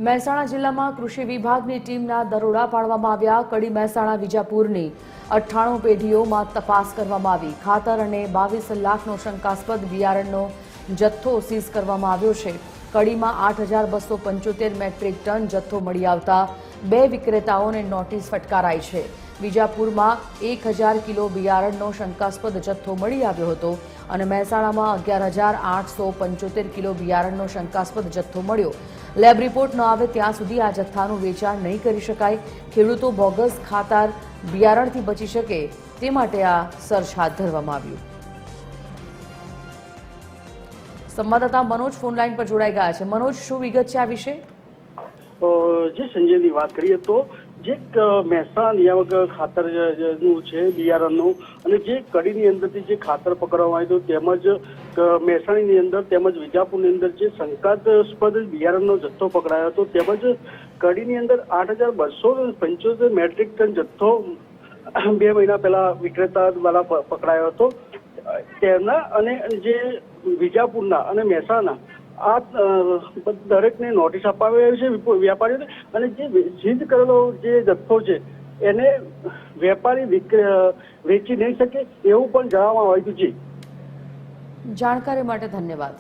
મહેસાણા જિલ્લામાં કૃષિ વિભાગની ટીમના દરોડા પાડવામાં આવ્યા। કડી મહેસાણા વિજાપુરની 98 પેઢીઓમાં તપાસ કરવામાં આવી। ખાતર અને 22 લાખનો શંકાસ્પદ બિયારણનો જથ્થો સીઝ કરવામાં આવ્યો છે। કડીમાં 8275 મેટ્રિક ટન જથ્થો મળી આવતા 2 વિક્રેતાઓને નોટિસ ફટકારાઈ છે। વિજાપુરમાં 1000 કિલો બિયારણનો શંકાસ્પદ જથ્થો મળી આવ્યો હતો અને મહેસાણામાં 11875 કિલો બિયારણનો શંકાસ્પદ જથ્થો મળ્યો। લેબ રિપોર્ટ ન આવે ત્યાં સુધી આ જથ્થાનું વેચાણ નહીં કરી શકાય। ખેડૂતો બોગસ ખાતર બિયારણથી બચી શકે તે માટે આ સર્ચ હાથ ધરવામાં આવ્યું। સંવાદદાતા મનોજ ફોનલાઈન પર જોડાઈ ગયા છે। મનોજ, શું વિગત છે આ વિશે? જે સંજયની વાત કરીએ તો જે મહેસાણા નિયામક ખાતરનું છે બિયારણનું અને જે કડીની અંદરથી જે ખાતર પકડવામાં આવ્યું તેમજ મહેસાણાની અંદર તેમજ વિજાપુરની અંદર જે શંકાસ્પદ બિયારણનો જથ્થો પકડાયો હતો તેમજ કડીની અંદર 8275 મેટ્રિક ટન જથ્થો 2 મહિના પહેલા વિક્રેતા દ્વારા પકડાયો હતો। તેમના અને જે વિજાપુરના અને મહેસાણા આ દરેકને નોટિસ આપવામાં આવી છે વેપારીઓને અને જે સીઝ કરેલો જે જથ્થો છે એને વેપારી વેચી નહીં શકે એવું પણ જણાવવામાં આવ્યું છે। જાણકારી માટે ધન્યવાદ।